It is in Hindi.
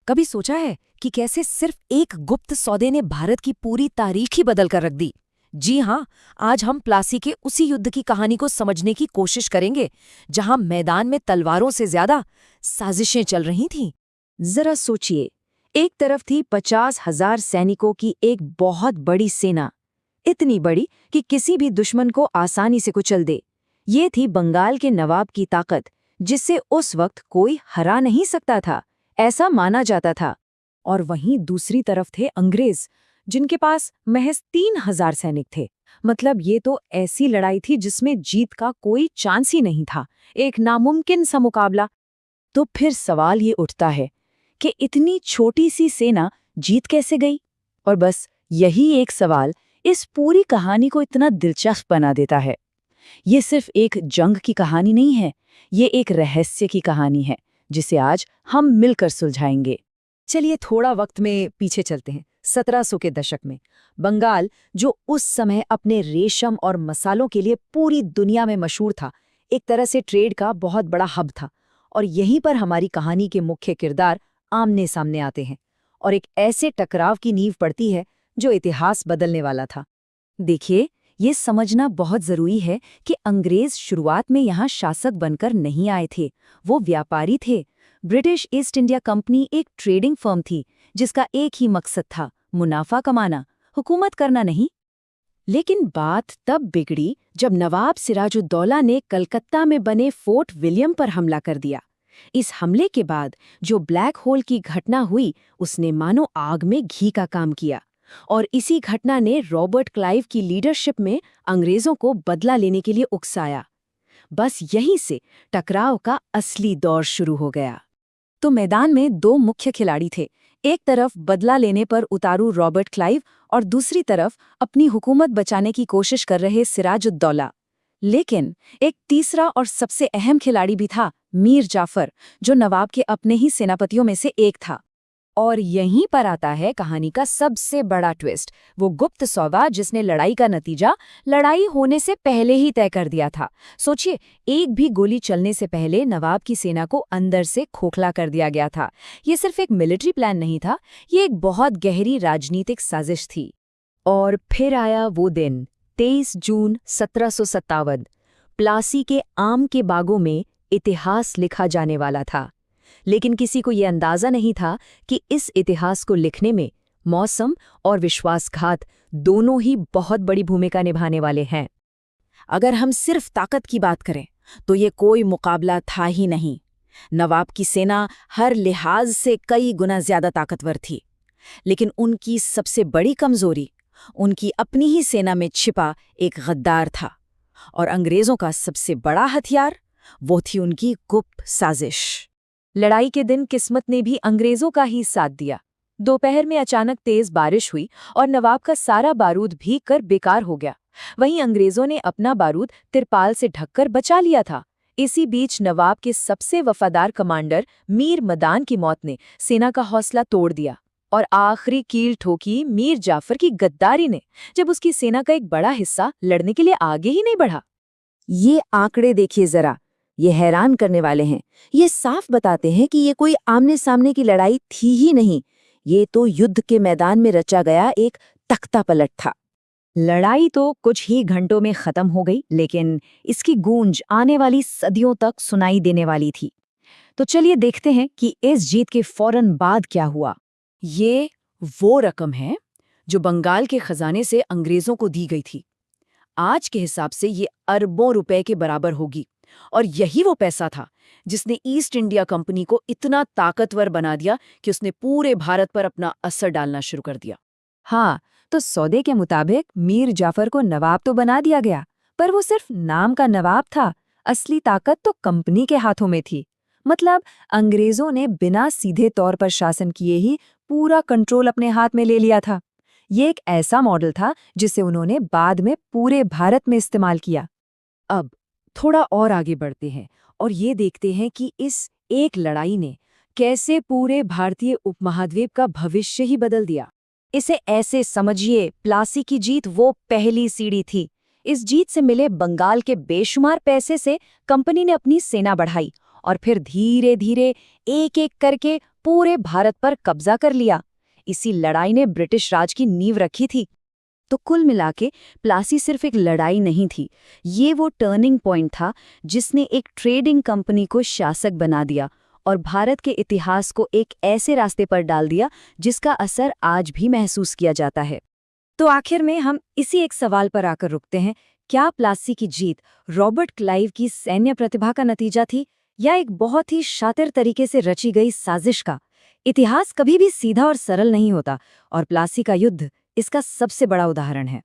कभी सोचा है कि कैसे सिर्फ एक गुप्त सौदे ने भारत की पूरी तारीख ही बदल कर रख दी? जी हाँ, आज हम प्लासी के उसी युद्ध की कहानी को समझने की कोशिश करेंगे, जहां मैदान में तलवारों से ज्यादा साजिशें चल रही थीं। जरा सोचिए, एक तरफ थी 50,000 सैनिकों की एक बहुत बड़ी सेना, इतनी बड़ी कि किसी भी दुश्मन को आसानी से कुचल दे। ये थी बंगाल के नवाब की ताकत, जिससे उस वक्त कोई हरा नहीं सकता था, ऐसा माना जाता था। और वहीं दूसरी तरफ थे अंग्रेज, जिनके पास महज 3,000 सैनिक थे। मतलब ये तो ऐसी लड़ाई थी जिसमें जीत का कोई चांस ही नहीं था, एक नामुमकिन सा मुकाबला। तो फिर सवाल ये उठता है कि इतनी छोटी सी सेना जीत कैसे गई? और बस यही एक सवाल इस पूरी कहानी को इतना दिलचस्प बना देता है। ये सिर्फ एक जंग की कहानी नहीं है, ये एक रहस्य की कहानी है, जिसे आज हम मिलकर सुलझाएंगे। चलिए थोड़ा वक्त में पीछे चलते हैं, 1700 के दशक में। बंगाल, जो उस समय अपने रेशम और मसालों के लिए पूरी दुनिया में मशहूर था, एक तरह से ट्रेड का बहुत बड़ा हब था। और यहीं पर हमारी कहानी के मुख्य किरदार आमने सामने आते हैं और एक ऐसे टकराव की नींव पड़ती है जो इतिहास बदलने वाला था। देखिए, ये समझना बहुत जरूरी है कि अंग्रेज शुरुआत में यहाँ शासक बनकर नहीं आए थे, वो व्यापारी थे। ब्रिटिश ईस्ट इंडिया कंपनी एक ट्रेडिंग फर्म थी, जिसका एक ही मकसद था, मुनाफा कमाना, हुकूमत करना नहीं। लेकिन बात तब बिगड़ी जब नवाब सिराजुद्दौला ने कलकत्ता में बने फोर्ट विलियम पर हमला कर दिया। इस हमले के बाद जो ब्लैक होल की घटना हुई, उसने मानो आग में घी का काम किया। और इसी घटना ने रॉबर्ट क्लाइव की लीडरशिप में अंग्रेजों को बदला लेने के लिए उकसाया। बस यहीं से टकराव का असली दौर शुरू हो गया। तो मैदान में दो मुख्य खिलाड़ी थे, एक तरफ बदला लेने पर उतारू रॉबर्ट क्लाइव और दूसरी तरफ अपनी हुकूमत बचाने की कोशिश कर रहे सिराजुद्दौला। लेकिन एक तीसरा और सबसे अहम खिलाड़ी भी था, मीर जाफर, जो नवाब के अपने ही सेनापतियों में से एक था। और यहीं पर आता है कहानी का सबसे बड़ा ट्विस्ट, वो गुप्त सौदा जिसने लड़ाई का नतीजा लड़ाई होने से पहले ही तय कर दिया था। सोचिए, एक भी गोली चलने से पहले नवाब की सेना को अंदर से खोखला कर दिया गया था। ये सिर्फ एक मिलिट्री प्लान नहीं था, ये एक बहुत गहरी राजनीतिक साजिश थी। और फिर आया वो दिन, 23 जून 1757। प्लासी के आम के बागों में इतिहास लिखा जाने वाला था। लेकिन किसी को ये अंदाजा नहीं था कि इस इतिहास को लिखने में मौसम और विश्वासघात दोनों ही बहुत बड़ी भूमिका निभाने वाले हैं। अगर हम सिर्फ ताकत की बात करें तो ये कोई मुकाबला था ही नहीं। नवाब की सेना हर लिहाज से कई गुना ज्यादा ताकतवर थी, लेकिन उनकी सबसे बड़ी कमजोरी उनकी अपनी ही सेना में छिपा एक गद्दार था। और अंग्रेजों का सबसे बड़ा हथियार वो थी उनकी गुप्त साजिश। लड़ाई के दिन किस्मत ने भी अंग्रेजों का ही साथ दिया। दोपहर में अचानक तेज बारिश हुई और नवाब का सारा बारूद भीग कर बेकार हो गया। वहीं अंग्रेजों ने अपना बारूद तिरपाल से ढककर बचा लिया था। इसी बीच नवाब के सबसे वफादार कमांडर मीर मदान की मौत ने सेना का हौसला तोड़ दिया और आखिरी कील ठोकी मीर जाफर की गद्दारी ने, जब उसकी सेना का एक बड़ा हिस्सा लड़ने के लिए आगे ही नहीं बढ़ा। ये आंकड़े देखिए जरा, ये हैरान करने वाले हैं। ये साफ बताते हैं कि ये कोई आमने सामने की लड़ाई थी ही नहीं, ये तो युद्ध के मैदान में रचा गया एक तख्ता पलट था। लड़ाई तो कुछ ही घंटों में खत्म हो गई, लेकिन इसकी गूंज आने वाली सदियों तक सुनाई देने वाली थी। तो चलिए देखते हैं कि इस जीत के फौरन बाद क्या हुआ। ये वो रकम है जो बंगाल के खजाने से अंग्रेजों को दी गई थी। आज के हिसाब से ये अरबों रुपए के बराबर होगी। और यही वो पैसा था जिसने ईस्ट इंडिया कंपनी को इतना ताकतवर बना दिया कि उसने पूरे भारत पर अपना असर डालना शुरू कर दिया। हाँ, तो सौदे के मुताबिक मीर जाफर को नवाब तो बना दिया गया, पर वो सिर्फ नाम का नवाब था। असली ताकत तो कंपनी के हाथों में थी। मतलब अंग्रेजों ने बिना सीधे तौर पर शासन किए ही पूरा कंट्रोल अपने हाथ में ले लिया था। ये एक ऐसा मॉडल था जिसे उन्होंने बाद में पूरे भारत में इस्तेमाल किया। अब थोड़ा और आगे बढ़ते हैं और ये देखते हैं कि इस एक लड़ाई ने कैसे पूरे भारतीय उपमहाद्वीप का भविष्य ही बदल दिया। इसे ऐसे समझिए, प्लासी की जीत वो पहली सीढ़ी थी। इस जीत से मिले बंगाल के बेशुमार पैसे से कंपनी ने अपनी सेना बढ़ाई और फिर धीरे धीरे एक एक करके पूरे भारत पर कब्जा कर लिया। इसी लड़ाई ने ब्रिटिश राज की नींव रखी थी। तो कुल मिला के प्लासी सिर्फ एक लड़ाई नहीं थी, ये वो टर्निंग पॉइंट था जिसने एक ट्रेडिंग कंपनी को शासक बना दिया और भारत के इतिहास को एक ऐसे रास्ते पर डाल दिया जिसका असर आज भी महसूस किया जाता है। तो आखिर में हम इसी एक सवाल पर आकर रुकते हैं, क्या प्लासी की जीत रॉबर्ट क्लाइव की सैन्य प्रतिभा का नतीजा थी या एक बहुत ही शातिर तरीके से रची गई साजिश का? इतिहास कभी भी सीधा और सरल नहीं होता और प्लासी का युद्ध इसका सबसे बड़ा उदाहरण है।